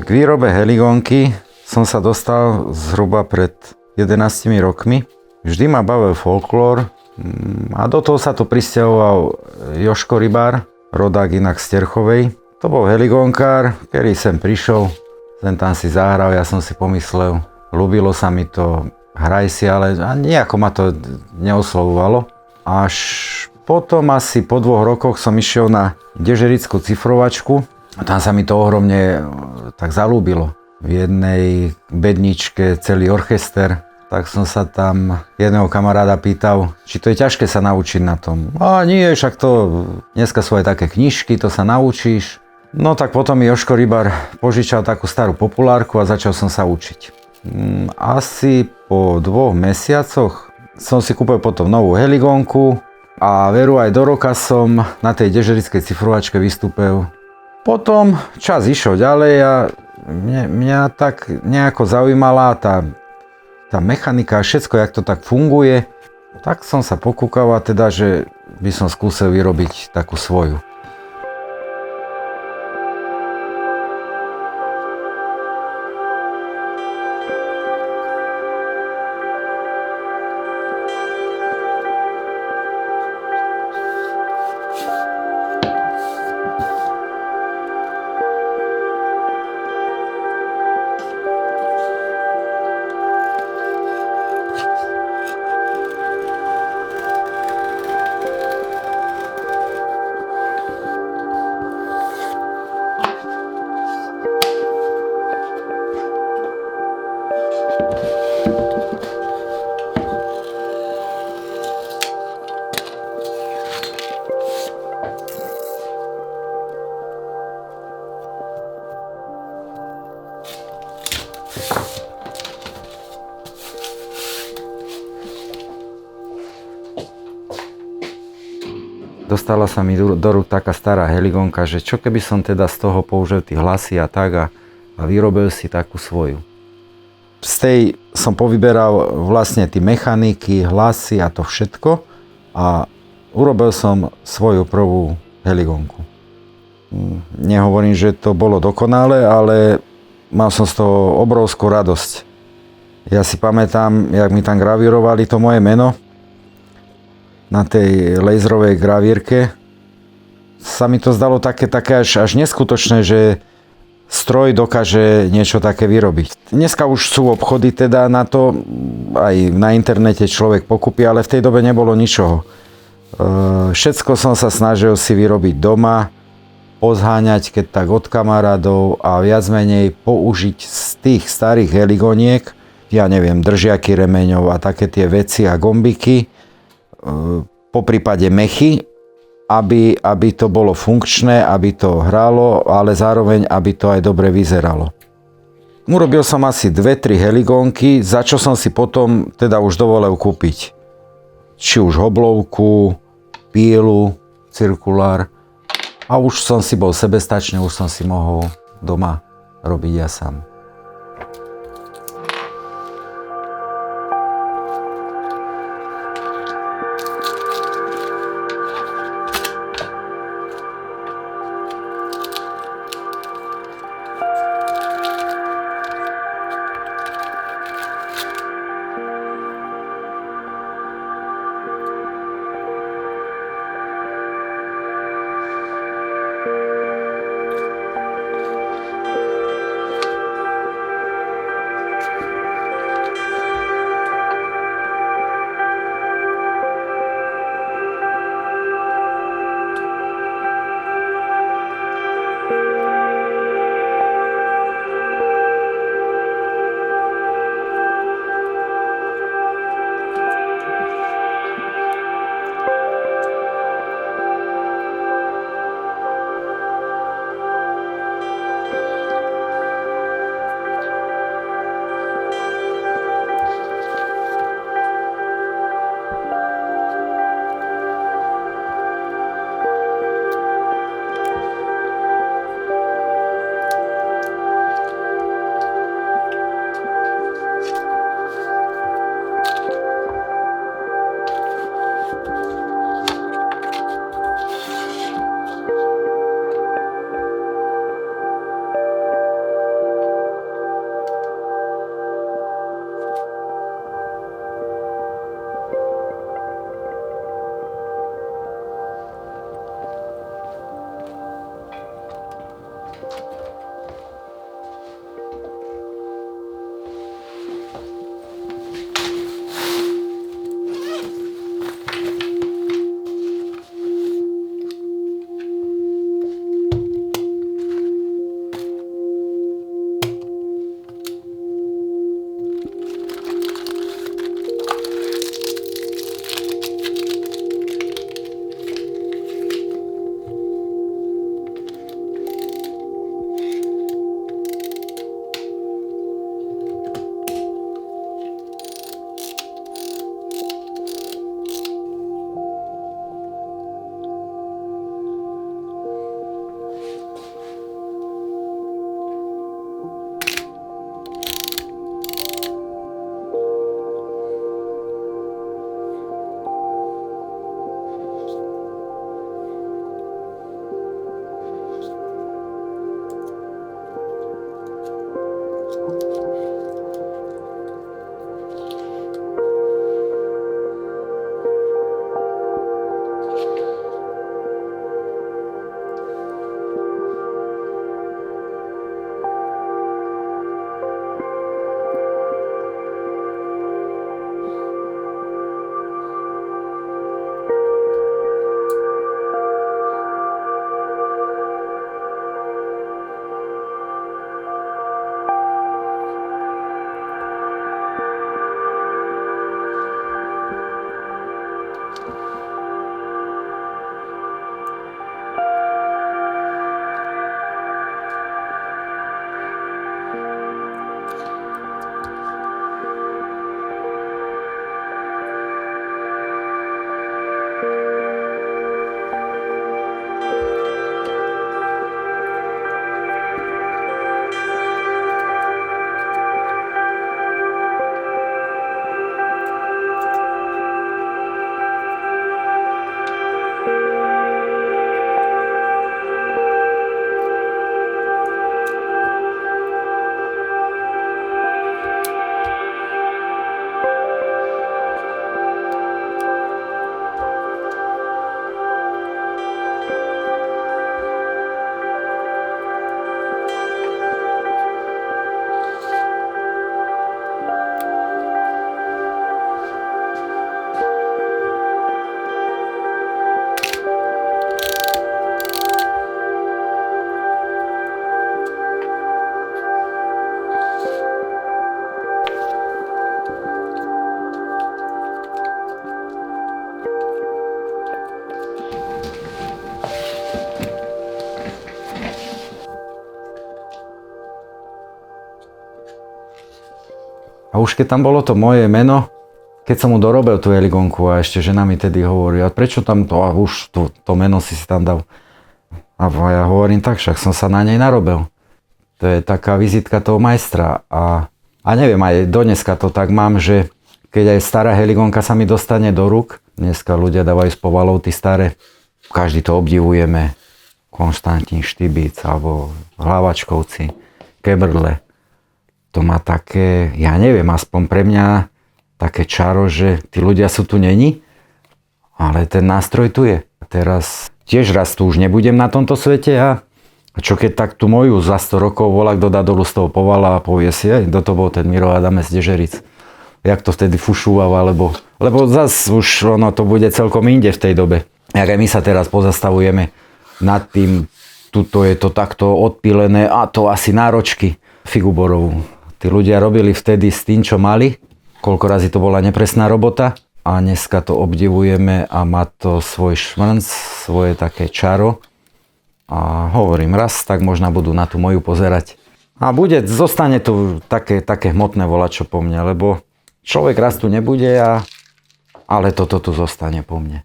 K výrobe heligónky som sa dostal zhruba pred 11 rokmi. Vždy ma bavil folklór a do toho sa tu prisťahoval Jožko Rybár, rodák inak z Terchovej. To bol heligónkár, ktorý sem prišiel, sem tam si zahral, ja som si pomyslel, ľúbilo sa mi to, hraj si, ale nejako ma to neoslovovalo. Až potom asi po 2 rokoch som išiel na dežerickú cifrovačku a tam sa mi to ohromne tak zalúbilo. V jednej bedničke celý orchester, tak som sa tam jedného kamaráda pýtal, či to je ťažké sa naučiť na tom. A nie, však to, dneska sú aj také knižky, to sa naučíš. No tak potom mi Jožko Rybár požičal takú starú populárku a začal som sa učiť. Asi po 2 mesiacoch som si kúpil potom novú heligónku a veru aj do roka som na tej dežerickej cifrovačke vystúpil. Potom čas išiel ďalej a mňa tak nejako zaujímala tá mechanika a všetko, jak to tak funguje. Tak som sa pokúkal a teda, že by som skúsil vyrobiť takú svoju. Dostala sa mi do rúk taká stará heligónka, že čo keby som teda z toho použil tie hlasy a tak a vyrobil si takú svoju. Z tej som povyberal vlastne tie mechaniky, hlasy a to všetko a urobil som svoju prvú heligónku. Nehovorím, že to bolo dokonalé, ale mal som z toho obrovskú radosť. Ja si pamätám, jak mi tam gravírovali to moje meno, na tej laserovej gravírke. Sa mi to zdalo také až neskutočné, že stroj dokáže niečo také vyrobiť. Dneska už sú obchody teda na to, aj na internete človek pokúpi, ale v tej dobe nebolo ničoho. Všetko som sa snažil si vyrobiť doma, pozháňať keď tak od kamarádov a viac menej použiť z tých starých heligoniek, ja neviem, držiaky remeňov a také tie veci a gombiky, po prípade mechy, aby to bolo funkčné, aby to hralo, ale zároveň, aby to aj dobre vyzeralo. Urobil som asi 2-3 heligónky, za čo som si potom teda už dovolil kúpiť. Či už hoblovku, pílu, cirkulár. A už som si bol sebestačný, už som si mohol doma robiť ja sám. A už keď tam bolo to moje meno, keď som mu dorobil tú heligonku a ešte žena mi tedy hovorí, a prečo tam to, a už to meno si tam dal. A ja hovorím tak, však som sa na nej narobil. To je taká vizitka toho majstra. A neviem, aj dneska to tak mám, že keď aj stará heligonka sa mi dostane do rúk, dneska ľudia dávajú z povalov tí staré, každý to obdivujeme, Konštantín Štibic alebo Hlavačkovci, Kebrle. To má také, ja neviem, aspoň pre mňa také čaro, že tí ľudia sú tu není, ale ten nástroj tu je. Teraz tiež raz tu už nebudem na tomto svete a čo keď tak tu moju za 100 rokov volá, kto dá dolu z toho povala a povie si, kto to bol ten Miro Adamec Dežeric. Jak to vtedy fušúval, lebo zas už ono to bude celkom inde v tej dobe. Jak aj my sa teraz pozastavujeme nad tým, tuto je to takto odpílené a to asi náročky Figuborovú. Tí ľudia robili vtedy s tým, čo mali, koľko razy to bola nepresná robota a dneska to obdivujeme a má to svoj šmrnc, svoje také čaro. A hovorím, raz tak možno budú na tú moju pozerať. A zostane tu také hmotné volačo po mne, lebo človek raz tu nebude, ale toto tu zostane po mne.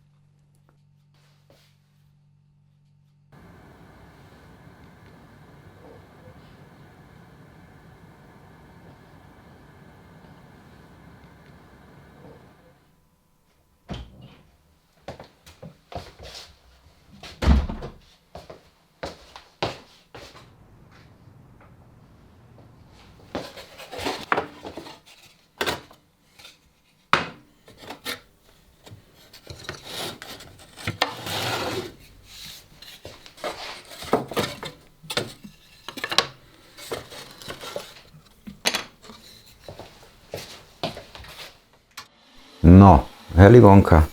No, heligonka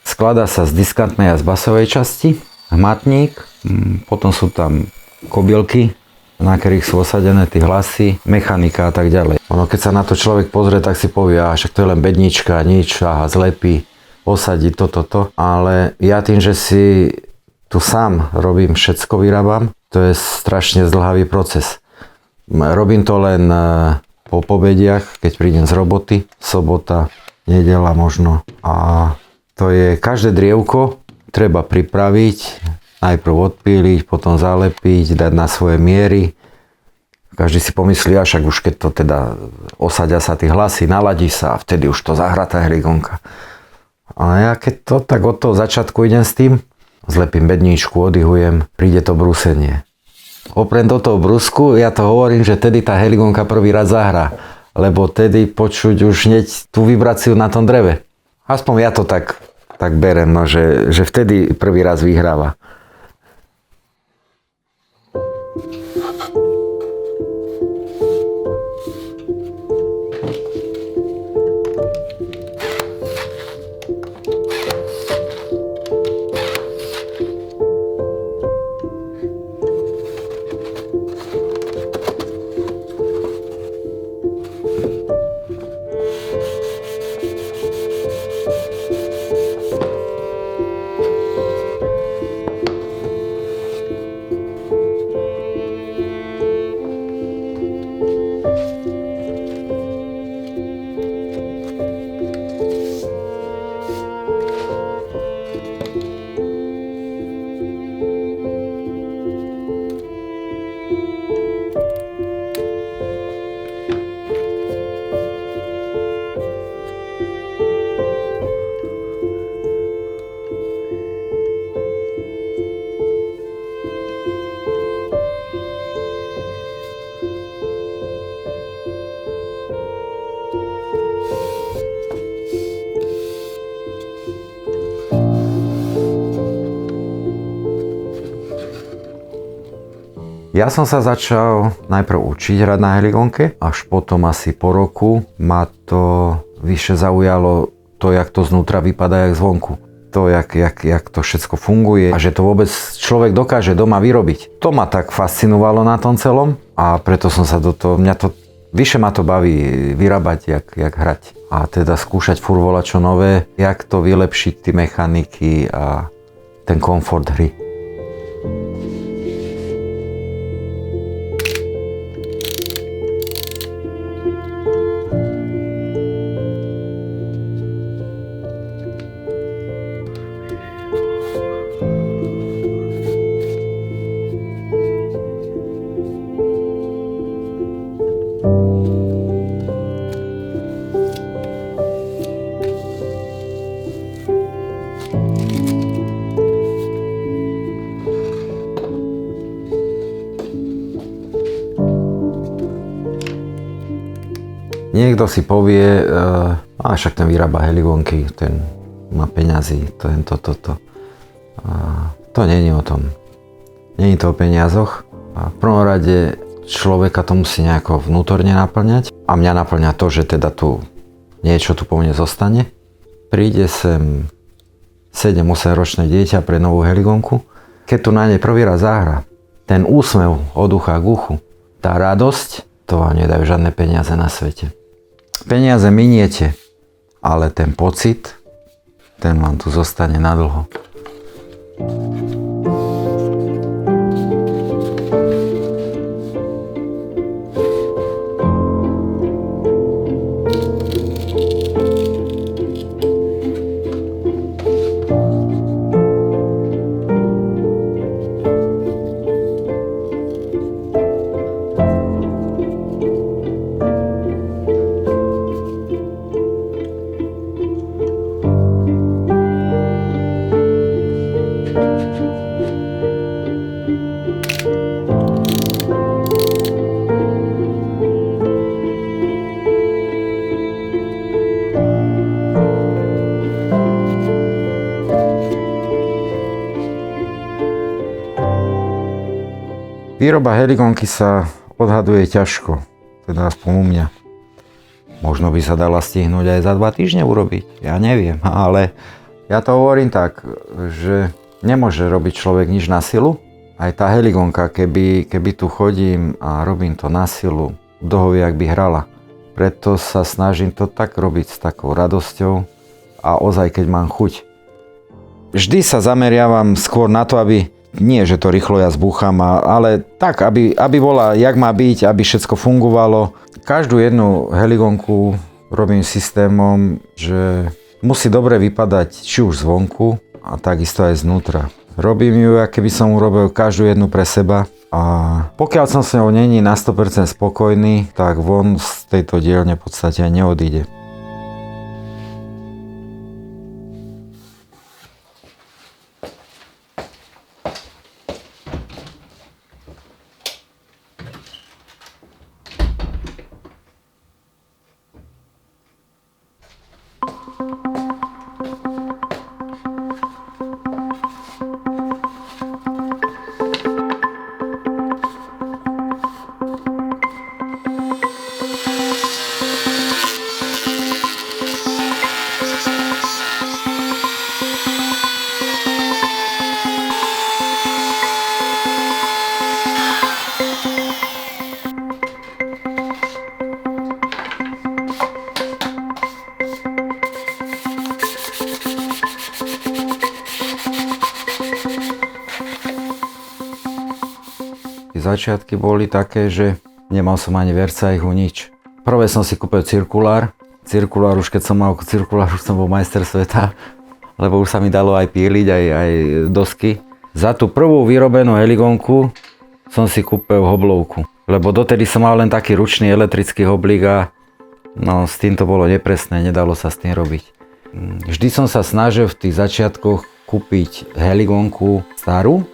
skladá sa z diskantnej a z basovej časti, hmatník, potom sú tam kobylky, na ktorých sú osadené tie hlasy, mechanika a tak ďalej. Ono, keď sa na to človek pozrie, tak si povie, však to je len bednička, nič, zlepí, osadí toto, ale ja tým, že si tu sám robím, všetko vyrábam, to je strašne zdĺhavý proces. Robím to len po pobediach, keď prídem z roboty, sobota, nedeľa možno. A to je každé drievko treba pripraviť, najprv odpíliť, potom zalepiť, dať na svoje miery. Každý si pomyslí, však už keď to teda osadia sa tie hlasy, naladí sa a vtedy už to zahrá tá heligonka. A ja keď to tak od toho začiatku idem s tým, zlepím bedničku, oddyhujem, príde to brúsenie. Oprem do toho brúsku, ja to hovorím, že tedy tá heligonka prvý raz zahrá. Lebo tedy počuť už hneď tú vibráciu na tom dreve. Aspoň ja to tak berem, no, že vtedy prvý raz vyhráva. Ja som sa začal najprv učiť hrať na heligonke, až potom asi po roku ma to vyššie zaujalo to, jak to znútra vypadá, jak zvonku. To, jak to všetko funguje a že to vôbec človek dokáže doma vyrobiť. To ma tak fascinovalo na tom celom a preto som sa do toho, vyššie ma to baví vyrábať, jak hrať. A teda skúšať furt volačo nové, jak to vylepšiť tie mechaniky a ten komfort hry. Niekto si povie, a však ten vyrába heligonky, ten má peňazí, toto. To nie je o tom. Nie je to o peniazoch. V prvom rade človeka to musí nejako vnútorne naplňať. A mňa naplňa to, že teda tu niečo tu po mne zostane. Príde sem 7-8 ročné dieťa pre novú heligonku. Keď tu na nej prvý raz zahra, ten úsmev od ucha k uchu, tá radosť, to vám nedajú žiadne peniaze na svete. Peniaze miniete, ale ten pocit, ten vám tu zostane nadlho. Výroba heligonky sa odhaduje ťažko, teda aspoň u mňa. Možno by sa dala stihnúť aj za 2 týždne urobiť, ja neviem, ale ja to hovorím tak, že nemôže robiť človek nič na silu. Aj tá heligonka, keby tu chodím a robím to na silu, kto ho vie, ak by hrala. Preto sa snažím to tak robiť s takou radosťou a ozaj, keď mám chuť. Vždy sa zameriavam skôr na to, aby nie, že to rýchlo ja zbúcham, ale tak, aby bola, jak má byť, aby všetko fungovalo. Každú jednu heligonku robím systémom, že musí dobre vypadať či už zvonku a takisto aj znútra. Robím ju, ako keby som urobil každú jednu pre seba a pokiaľ som s ňou není na 100% spokojný, tak von z tejto dielne v podstate aj neodíde. Začiatky boli také, že nemal som ani Versailles, nič. Prvé som si kúpil cirkulár. Cirkulár, už keď som mal cirkulár, už som bol majster sveta, lebo už sa mi dalo aj pieliť, aj dosky. Za tú prvú vyrobenú heligonku som si kúpil hoblovku, lebo dotedy som mal len taký ručný elektrický hoblík a no, s tým to bolo nepresné, nedalo sa s tým robiť. Vždy som sa snažil v tých začiatkoch kúpiť heligonku starú,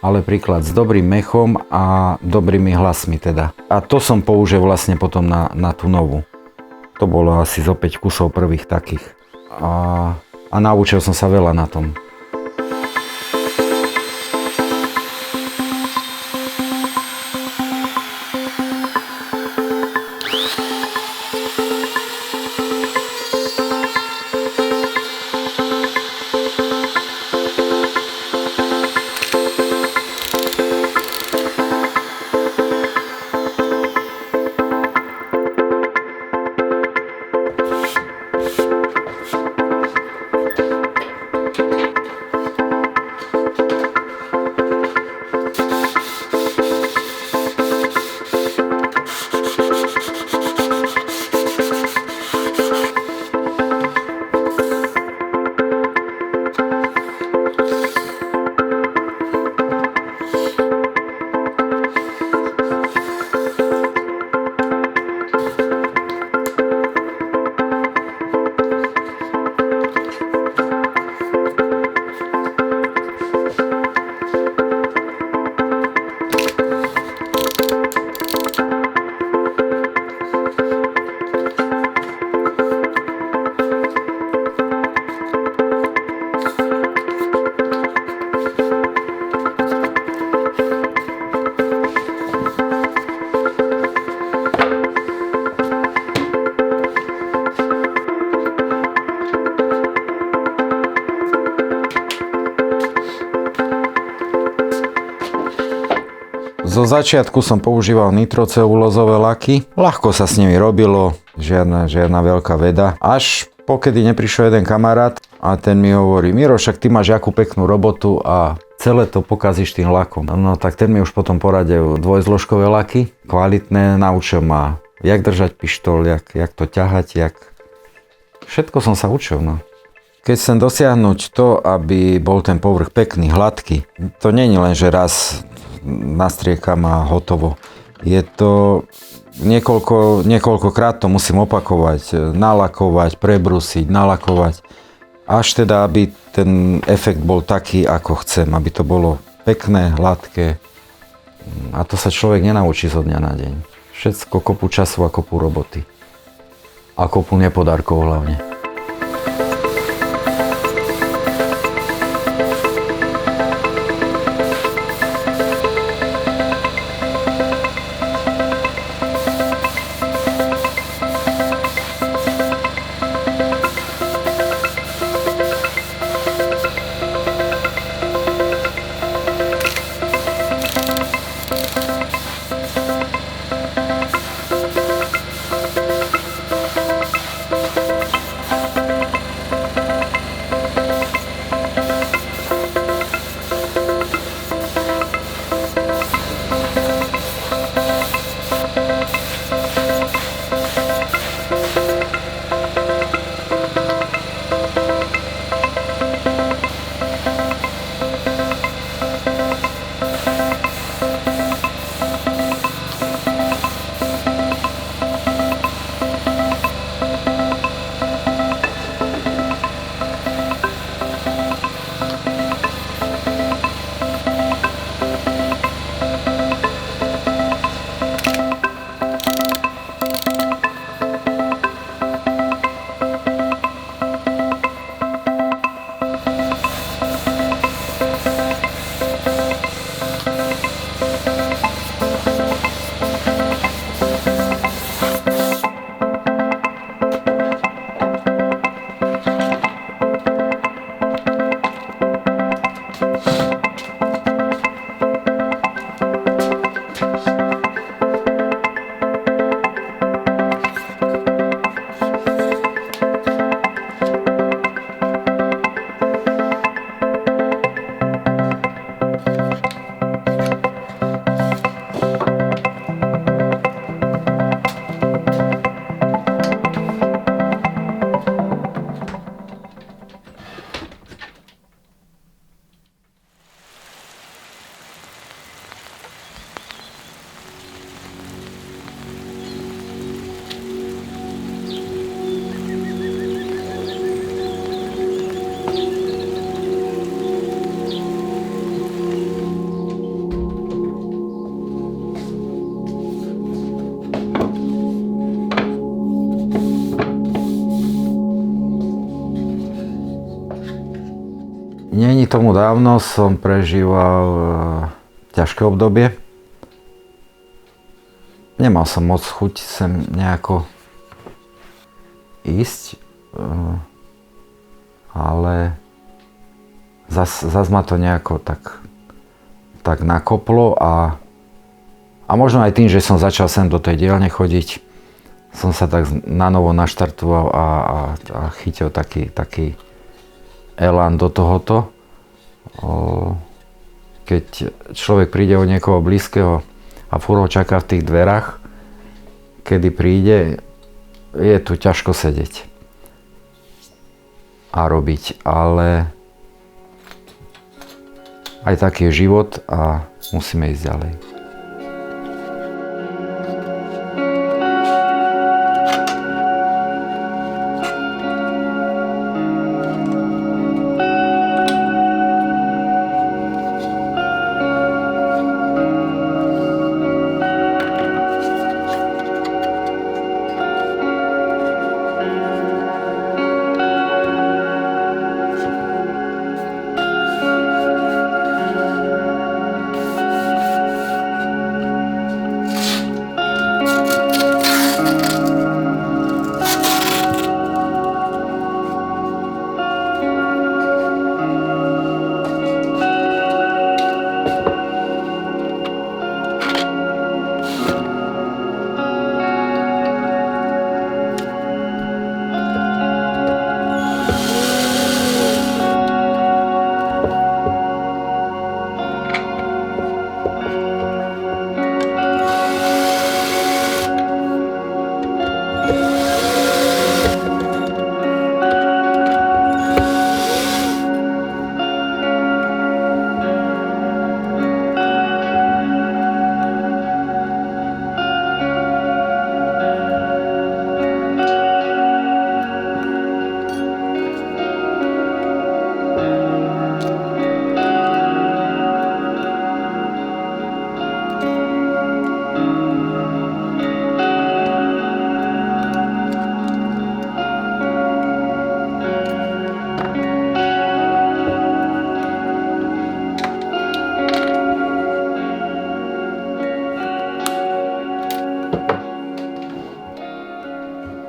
ale príklad s dobrým mechom a dobrými hlasmi teda. A to som použil vlastne potom na tú novú. To bolo asi zo 5 kusov prvých takých. A naučil som sa veľa na tom. Zo začiatku som používal nitrocelulózové laky. Ľahko sa s nimi robilo, žiadna veľká veda. Až pokedy neprišiel jeden kamarát a ten mi hovorí: Miro, však ty máš akú peknú robotu a celé to pokazíš tým lakom. No tak ten mi už potom poradil dvojzložkové laky, kvalitné, naučil ma, jak držať pištoľ, jak to ťahať, všetko som sa učil, no. Keď chcem dosiahnuť to, aby bol ten povrch pekný, hladký, to nie je len, že raz nastriekam a hotovo. Je to niekoľkokrát to musím opakovať, nalakovať, prebrusiť, nalakovať. Až teda, aby ten efekt bol taký, ako chcem, aby to bolo pekné, hladké. A to sa človek nenaučí zo dňa na deň. Všetko kopu času a kopu roboty. A kopu nepodarkov hlavne. Není tomu dávno, som prežíval ťažké obdobie. Nemal som moc chuť sem nejako ísť, ale zas ma to nejako tak nakoplo a možno aj tým, že som začal sem do tej dielne chodiť, som sa tak nanovo naštartoval a chytil taký elán do tohoto. Keď človek príde od niekoho blízkeho a furt ho čaká v tých dverách, kedy príde, je tu ťažko sedieť a robiť, ale aj taký je život a musíme ísť ďalej.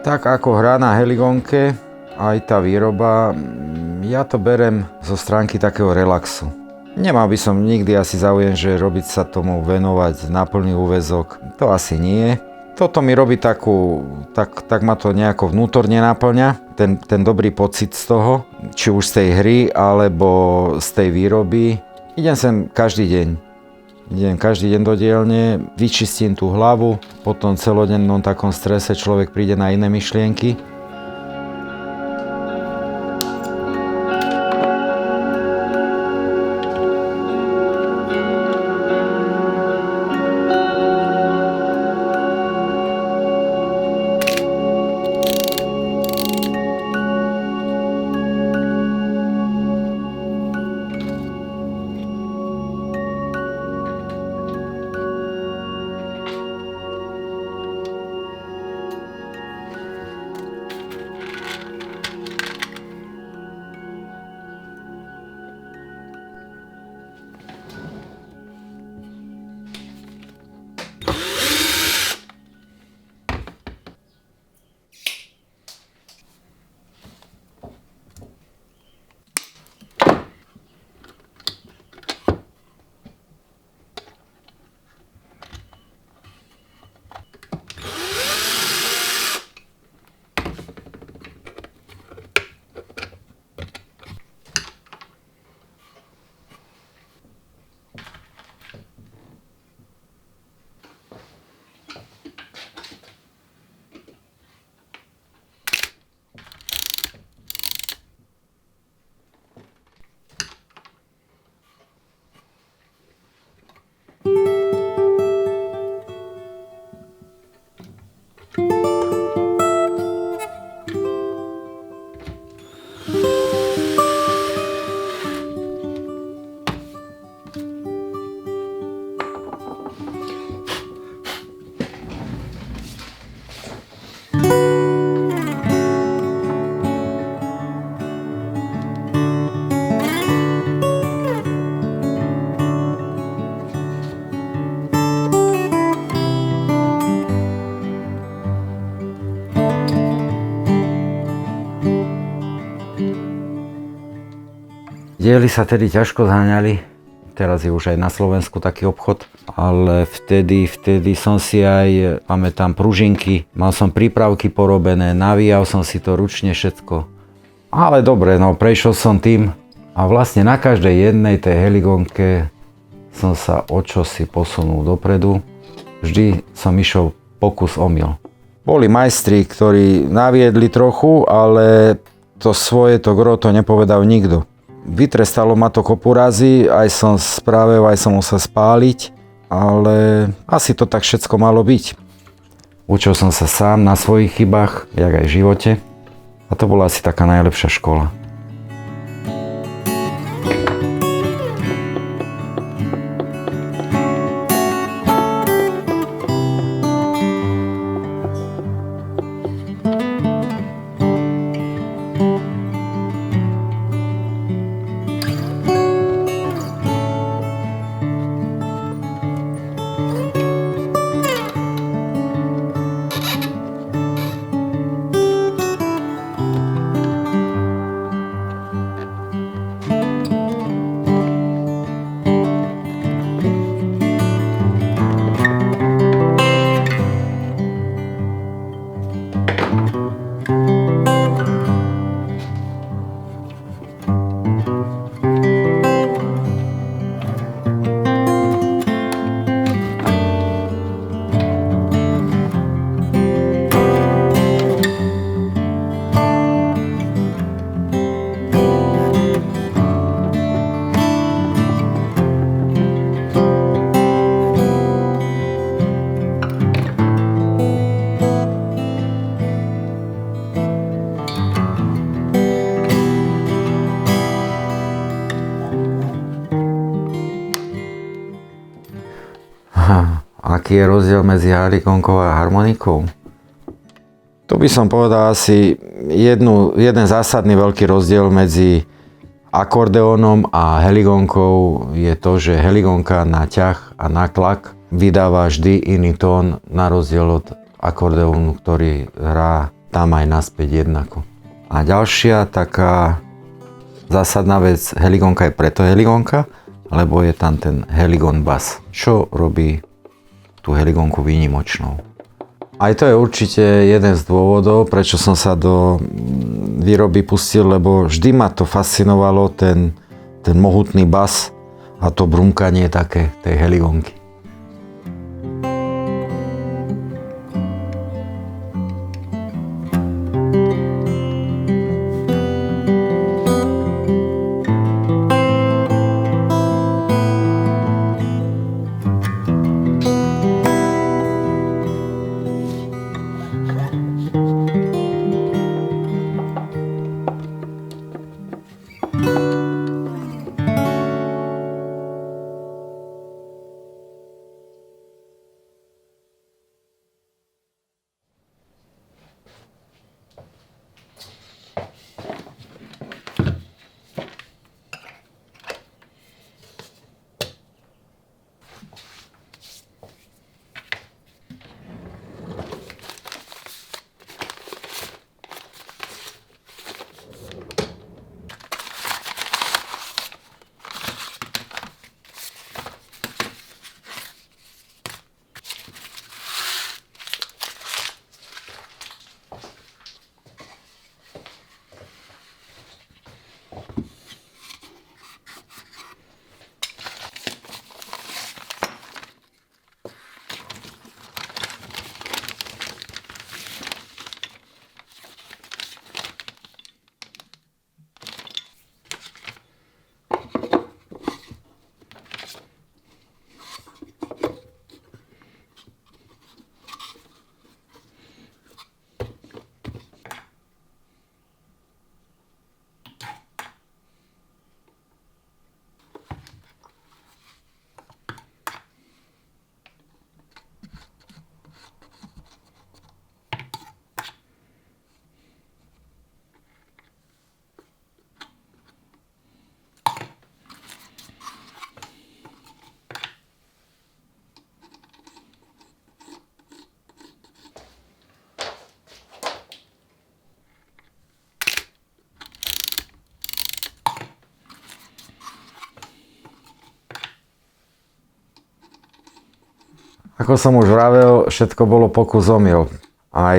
Tak ako hrá na heligonke, aj tá výroba, ja to berem zo stránky takého relaxu. Nemal by som nikdy asi záujem, že robiť sa tomu venovať na plný úväzok. To asi nie. Toto mi robí tak ma to nejako vnútorne naplňa. Ten dobrý pocit z toho, či už z tej hry, alebo z tej výroby. Idem sem každý deň. Idem každý deň do dielne, vyčistím tú hlavu, po tom celodennom takom strese človek príde na iné myšlienky. Diely sa tedy ťažko zháňali, teraz je už aj na Slovensku taký obchod, ale vtedy som si aj, pamätám, pružinky, mal som prípravky porobené, navíjal som si to ručne všetko. Ale dobre, no prešiel som tým a vlastne na každej jednej tej heligonke som sa o čosi posunul dopredu. Vždy som išiel pokus omyl. Boli majstri, ktorí naviedli trochu, ale to svoje, to gro, to nepovedal nikto. Vytrestalo ma to kopu razy, aj som spravil, aj som musel spáliť, ale asi to tak všetko malo byť. Učil som sa sám na svojich chybách, jak aj v živote, a to bola asi taká najlepšia škola. Aký je rozdiel medzi heligonkou a harmonikou? Tu by som povedal asi jeden zásadný veľký rozdiel medzi akordeónom a heligonkou je to, že heligonka na ťah a na tlak vydáva vždy iný tón na rozdiel od akordeónu, ktorý hrá tam aj naspäť jednako. A ďalšia taká zásadná vec, heligonka je preto heligonka, lebo je tam ten heligon bas, čo robí tú heligonku výnimočnou. Aj to je určite jeden z dôvodov, prečo som sa do výroby pustil, lebo vždy ma to fascinovalo, ten mohutný bas a to brumkanie také tej heligonky. Ako som už vravel, všetko bolo pokus omyl. Aj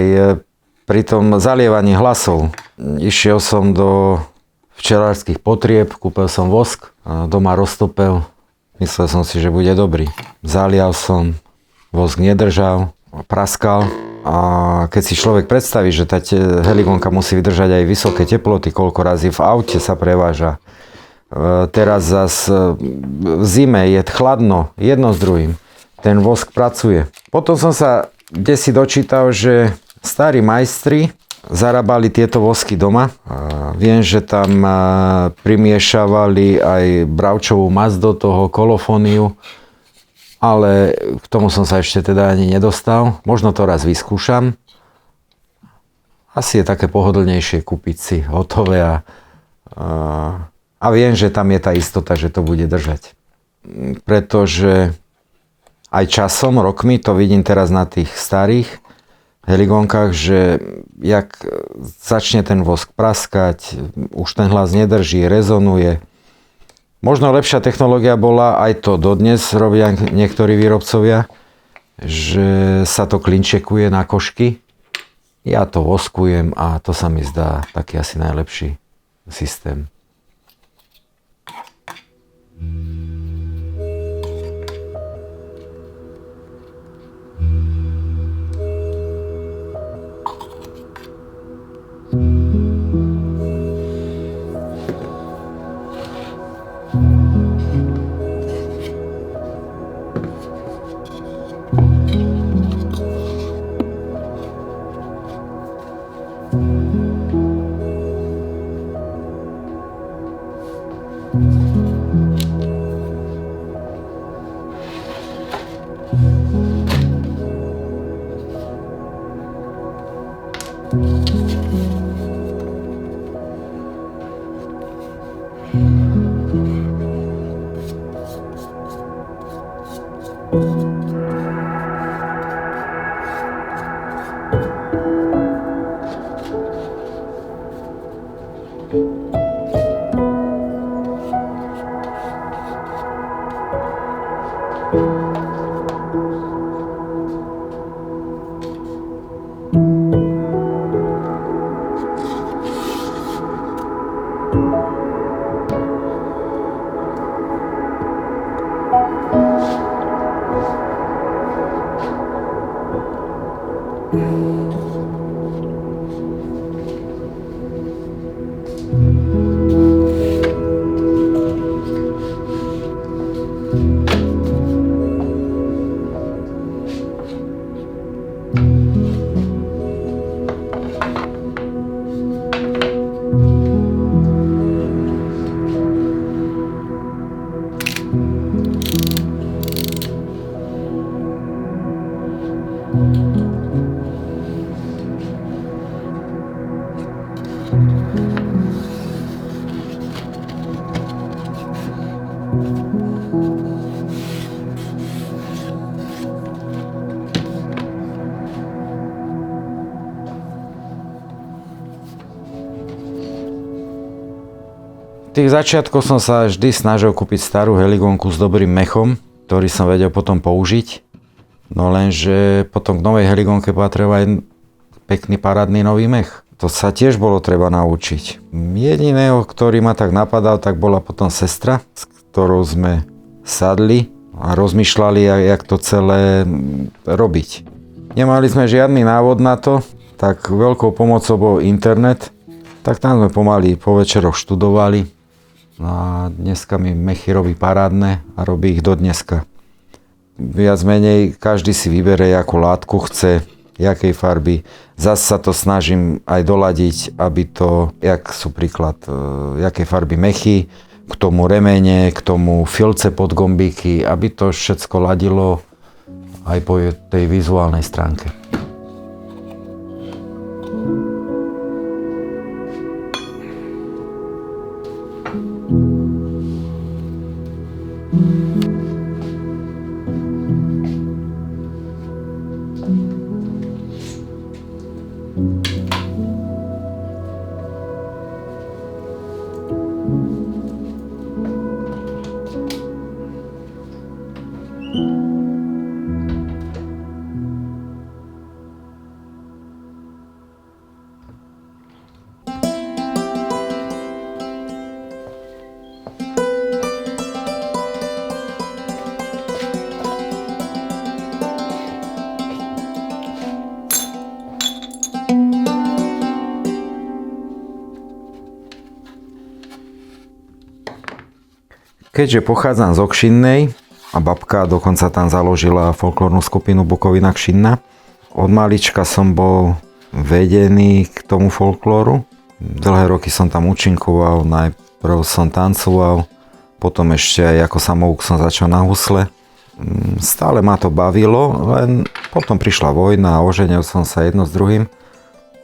pri tom zalievaní hlasov. Išiel som do včelárskych potrieb, kúpil som vosk, doma roztopel. Myslel som si, že bude dobrý. Zalial som, vosk nedržal, praskal. A keď si človek predstaví, že tá heligonka musí vydržať aj vysoké teploty, koľko razy v aute sa preváža. Teraz zase v zime je chladno, jedno s druhým. Ten vosk pracuje. Potom som sa kdesi dočítal, že starí majstri zarábali tieto vosky doma. Viem, že tam primiešavali aj bravčovú masť do toho, kolofóniu, ale k tomu som sa ešte teda ani nedostal. Možno to raz vyskúšam. Asi je také pohodlnejšie kúpiť si hotové a viem, že tam je tá istota, že to bude držať. Pretože aj časom, rokmi, to vidím teraz na tých starých heligonkách, že jak začne ten vosk praskať, už ten hlas nedrží, rezonuje. Možno lepšia technológia bola, aj to dodnes robia niektorí výrobcovia, že sa to klinčekuje na košky. Ja to voskujem a to sa mi zdá taký asi najlepší systém. tých začiatkoch som sa vždy snažil kúpiť starú heligonku s dobrým mechom, ktorý som vedel potom použiť. No lenže potom k novej heligonke patril aj pekný parádny nový mech. To sa tiež bolo treba naučiť. Jediného, ktorý ma tak napadal, tak bola potom sestra, s ktorou sme sadli a rozmýšľali, jak to celé robiť. Nemali sme žiadny návod na to, tak veľkou pomocou bol internet. Tak tam sme pomaly po večeroch študovali. No a dneska mi mechy robí parádne a robí ich do dneska. Viac menej každý si vybere, akú látku chce, jakej farby. Zas sa to snažím aj doladiť, aby to, jak sú príklad, jakej farby mechy, k tomu remene, k tomu filce pod gombíky, aby to všetko ladilo aj po tej vizuálnej stránke. Keďže pochádzam z Okšinnej a babka dokonca tam založila folklórnu skupinu Bukovina Kšinna, od malička som bol vedený k tomu folklóru. Dlhé roky som tam účinkoval, najprv som tancoval, potom ešte aj ako samouk som začal na husle. Stále ma to bavilo, len potom prišla vojna a oženil som sa jedno s druhým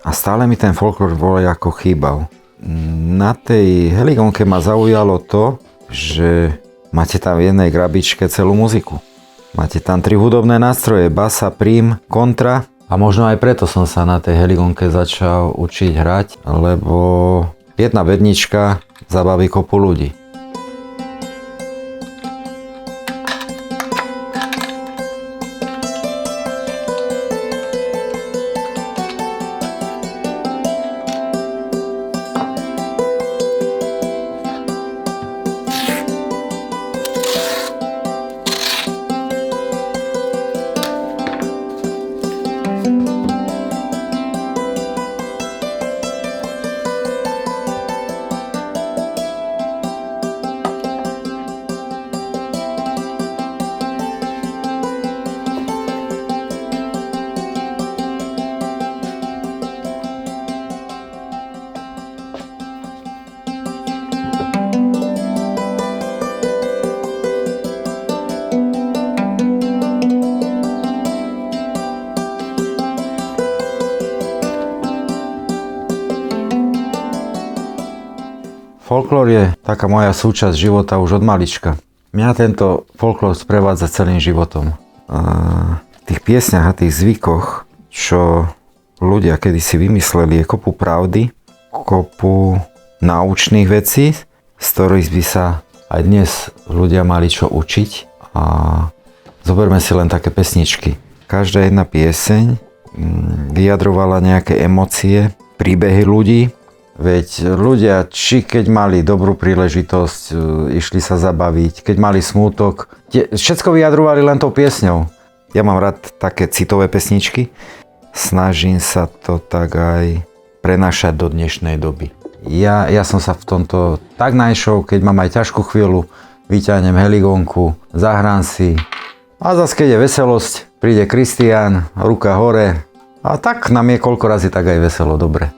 a stále mi ten folklór ako chýbal. Na tej heligonke ma zaujalo to, že máte tam v jednej krabičke celú muziku. Máte tam 3 hudobné nástroje, basa, prím, kontra. A možno aj preto som sa na tej heligonke začal učiť hrať, lebo jedna bednička zabaví kopu ľudí. Folklór je taká moja súčasť života už od malička. Mňa tento folklór sprevádza celým životom. V tých piesňach a tých zvykoch, čo ľudia kedysi vymysleli, je kopu pravdy, kopu naučných vecí, z ktorých by sa aj dnes ľudia mali čo učiť. A zoberme si len také pesničky. Každá jedna pieseň vyjadrovala nejaké emócie, príbehy ľudí. Veď ľudia, či keď mali dobrú príležitosť, išli sa zabaviť, keď mali smútok, všetko vyjadrovali len tou piesňou. Ja mám rád také citové pesničky, snažím sa to tak aj prenášať do dnešnej doby. Ja som sa v tomto tak našiel, keď mám aj ťažkú chvíľu, vyťahnem heligonku, zahrám si a zase keď je veselosť, príde Kristián, ruka hore a tak nám je koľko razy tak aj veselo, dobre.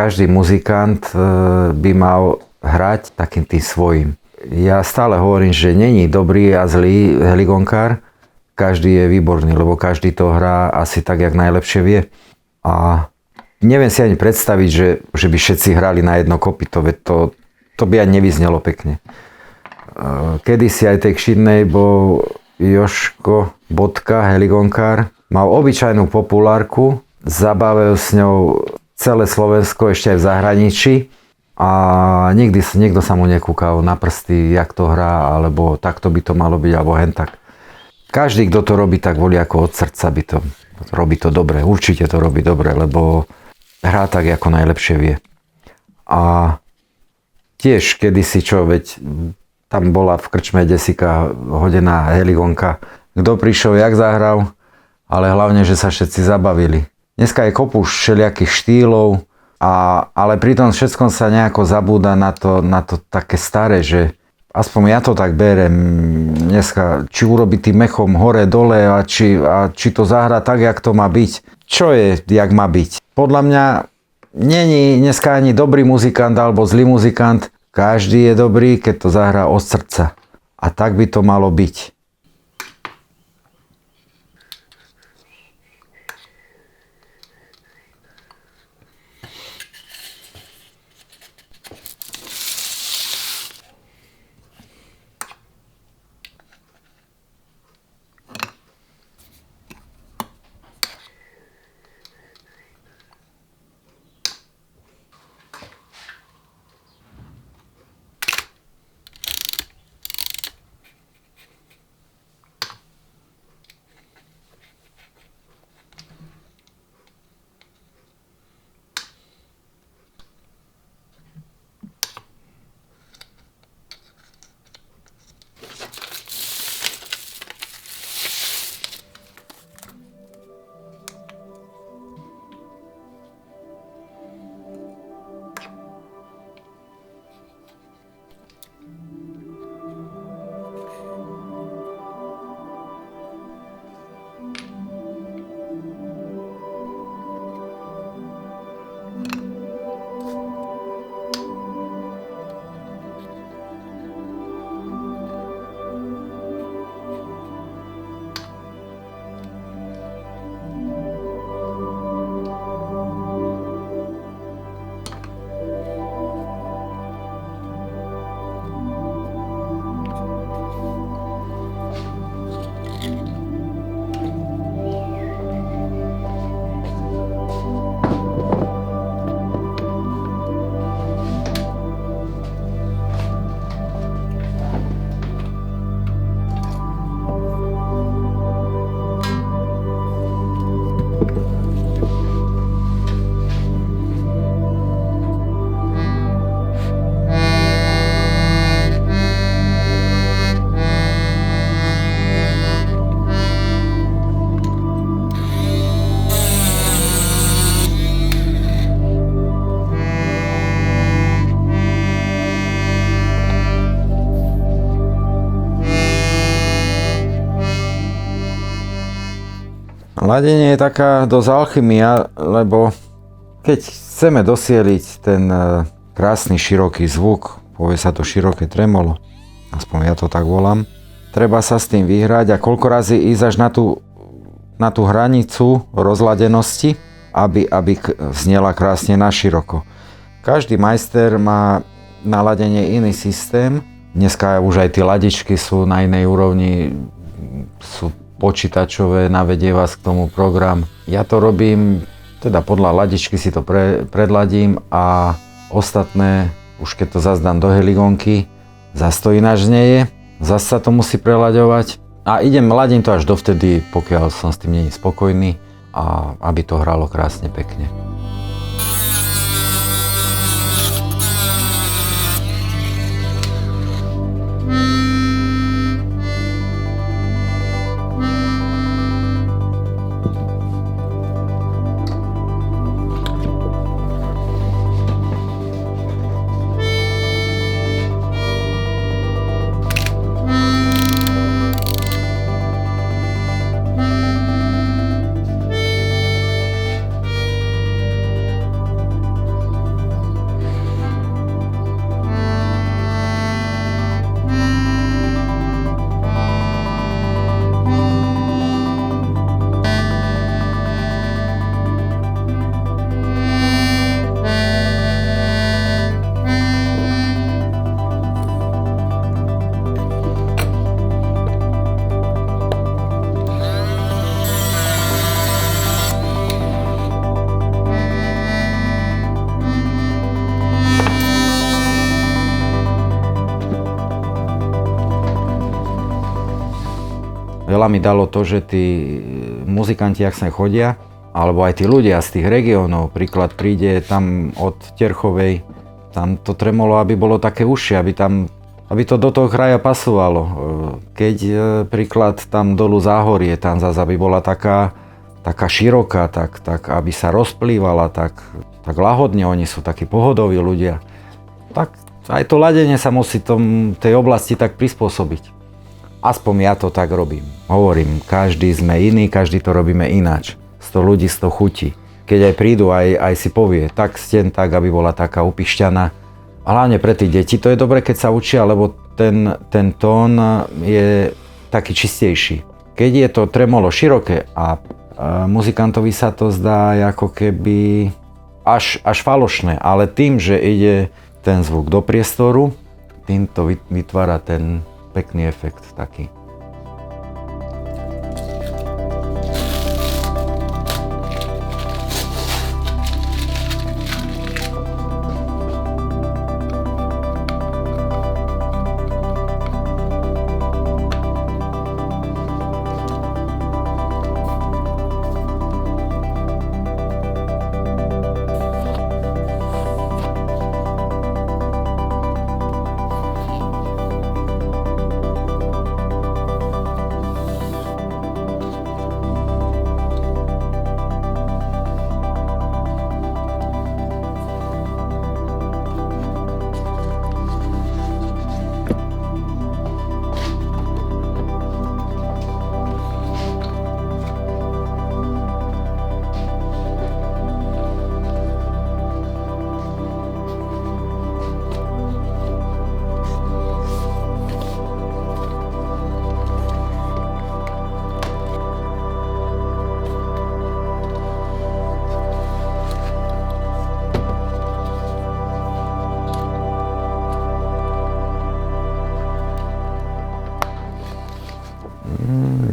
každý muzikant by mal hrať takým tým svojím. Ja stále hovorím, že není dobrý a zlý heligonkár, každý je výborný, lebo každý to hrá asi tak, jak najlepšie vie. A neviem si ani predstaviť, že by všetci hrali na jedno kopyto, veď to by ani nevyznelo pekne. Kedysi aj tej Kšidnej bol Jožko Bodka, heligonkár, mal obyčajnú populárku, zabavil s ňou celé Slovensko, ešte aj v zahraničí a nikto sa mu nekúkal na prsty, jak to hrá, alebo takto by to malo byť, alebo hentak. Každý, kto to robí, tak volí ako od srdca, robí to dobre, určite to robí dobre, lebo hrá tak, ako najlepšie vie. A tiež kedysi veď tam bola v krčme desika hodená heligonka. Kto prišiel, jak zahral, ale hlavne, že sa všetci zabavili. Dneska je kopu všelijakých štýlov, ale pri tom všetkom sa nejako zabúda na to také staré, že aspoň ja to tak berem dneska, či urobiť tým mechom hore, dole a či to zahra tak, jak to má byť. Čo je, jak má byť? Podľa mňa není dneska ani dobrý muzikant alebo zlý muzikant. Každý je dobrý, keď to zahrá od srdca. A tak by to malo byť. Ladenie je taká dosť alchymia, lebo keď chceme dosieliť ten krásny široký zvuk, povie sa to široké tremolo, aspoň ja to tak volám, treba sa s tým vyhrať a koľko razy ísť až na tú hranicu rozladenosti, aby znela krásne naširoko. Každý majster má na ladenie iný systém. Dneska už aj tie ladičky sú na inej úrovni, sú počítačové, navedie vás k tomu program. Ja to robím, teda podľa ladičky si to predladím a ostatné, už keď to zas dám do heligonky, zas to ináč nie je, zas sa to musí prelaďovať a ladím to až dovtedy, pokiaľ som s tým nie spokojný a aby to hralo krásne pekne. Veľa mi dalo to, že tí muzikanti, ak sem chodia, alebo aj tí ľudia z tých regiónov, príklad príde tam od Terchovej, tam to tremolo, aby bolo také užšie, aby to do toho kraja pasovalo. Keď príklad tam dolu Záhorie, tam zase aby bola taká široká, tak aby sa rozplývala, tak lahodne, oni sú takí pohodoví ľudia. Tak aj to ladenie sa musí tej oblasti tak prispôsobiť. Aspoň ja to tak robím. Hovorím, každý sme iný, každý to robíme ináč. 100 ľudí, 100 chutí. Keď aj prídu, aj si povie, tak steň tak, aby bola taká upišťaná. A hlavne pre tie deti to je dobre, keď sa učia, lebo ten tón je taký čistejší. Keď je to tremolo široké a muzikantovi sa to zdá ako keby až falošné, ale tým, že ide ten zvuk do priestoru, tým to vytvára ten pekný efekt taký.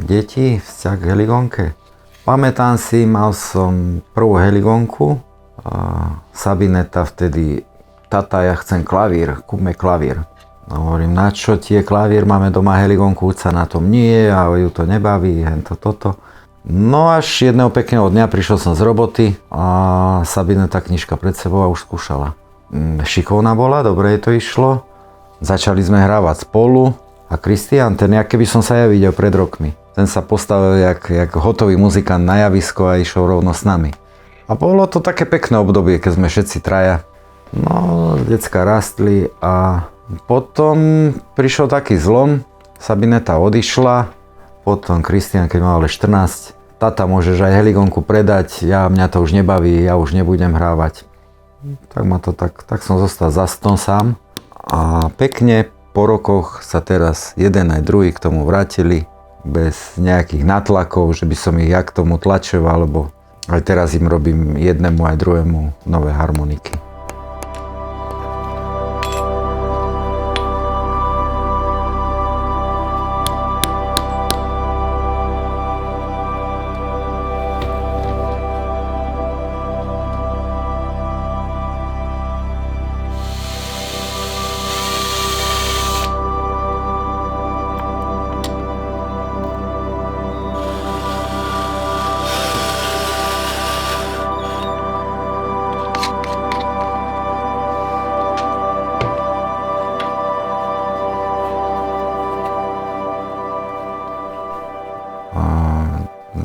Deti, vzťah k heligónke. Pamätám si, mal som prvú heligónku, Sabineta vtedy, tata, ja chcem klavír, kúpme klavír. No, hovorím, na čo ti je klavír, máme doma heligónku, už sa na tom nie a ju to nebaví, toto. No až jedného pekného dňa prišiel som z roboty a Sabineta knižka pred sebou a už skúšala. Šikovná bola, dobre jej to išlo, začali sme hrávať spolu a Kristián, ten keby som sa ja videl pred rokmi. Ten sa postavil jak hotový muzikant na javisko a išiel rovno s nami. A bolo to také pekné obdobie, keď sme všetci traja. No, decká rastli a potom prišiel taký zlom. Sabineta odišla, potom Kristián, keď mal ale 14. Tata, môžeš aj heligónku predať, mňa to už nebaví, ja už nebudem hrávať. Tak som zostal za stom sám. A pekne po rokoch sa teraz jeden aj druhý k tomu vrátili. Bez nejakých natlakov, že by som ich ja k tomu tlačil, alebo aj teraz im robím jednému aj druhému nové harmoniky.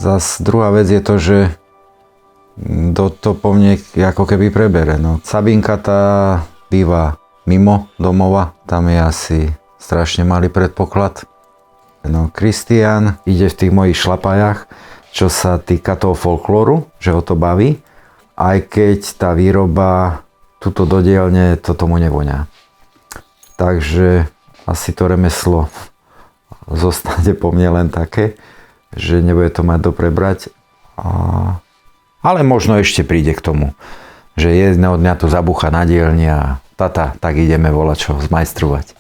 Zas druhá vec je to, že to po mne ako keby prebere. No, Sabinka tá býva mimo domova, tam je asi strašne malý predpoklad. No, Kristián ide v tých mojich šlapajach, čo sa týka toho folklóru, že ho to baví, aj keď tá výroba tuto do dielne, to tomu nevoňa. Takže asi to remeslo zostane po mne len také, že nebude to mať dobre brať. Ale možno ešte príde k tomu, že jedného dňa to zabúcha na dielni a tata, tak ideme volačo zmajstrovať.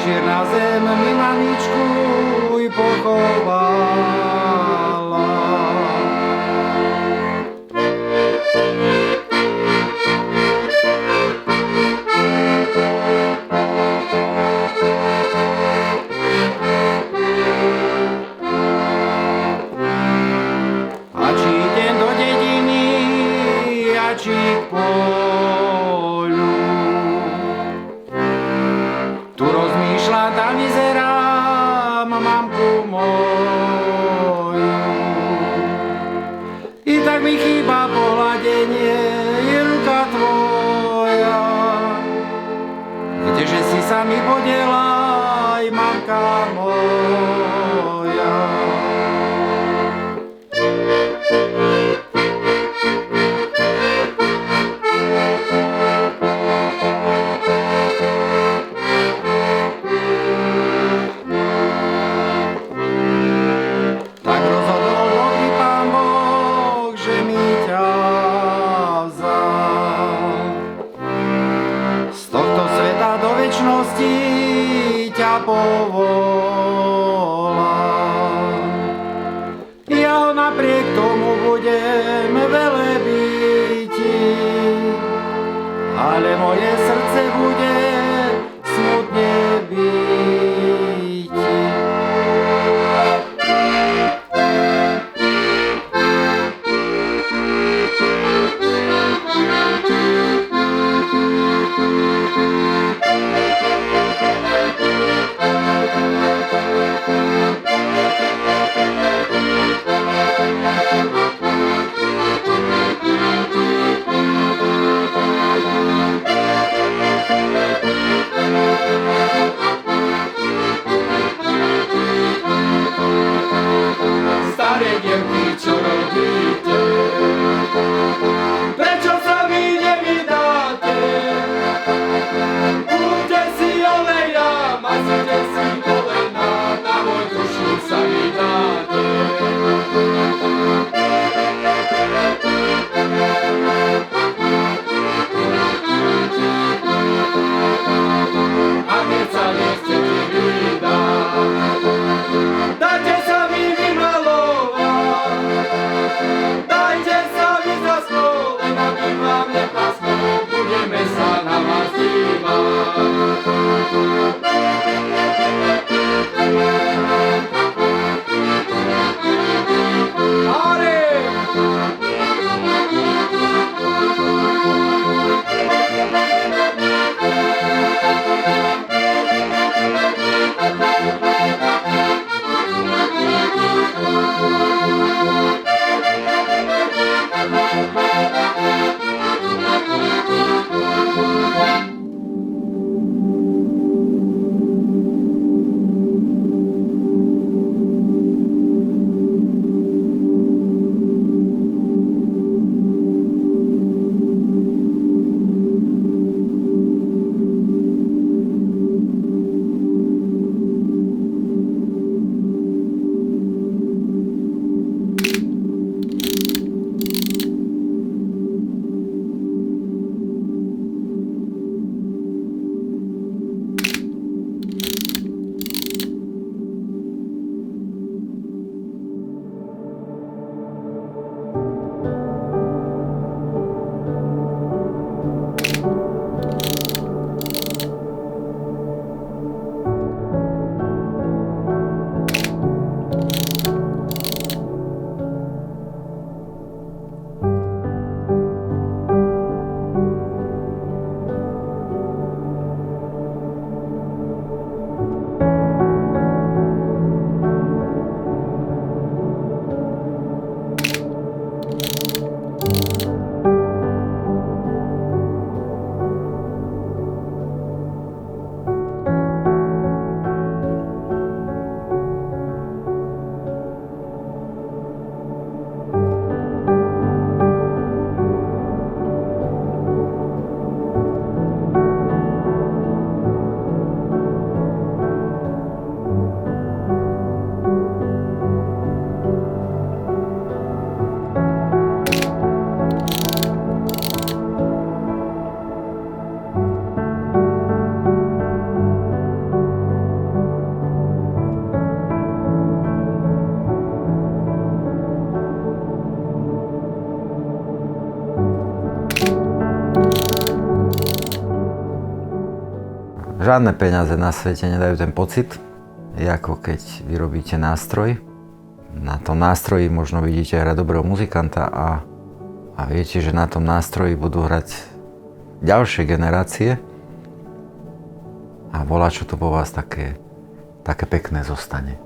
večer na zem mi mamičku i pochovala. A či idem do dediny, a či k poľu, tu rozmýšľam, tam vyzerám mamku moju. I tak mi chýba pohľadenie, je ruka tvoja. Kdeže si sa mi podiela, aj mamka moja. Tak rozhodol dobrý Pán Boh, že mi ťa vzal. Z tohto sveta do večnosti ťa povolal. Ja ho napriek tomu budem velebíti, ale moje srdce bude smutne bíti. Thank you. Žiadne peniaze na svete nedajú ten pocit, je ako keď vyrobíte nástroj. Na tom nástroji možno vidíte hrať dobrého muzikanta a viete, že na tom nástroji budú hrať ďalšie generácie a čo to po vás také pekné zostane.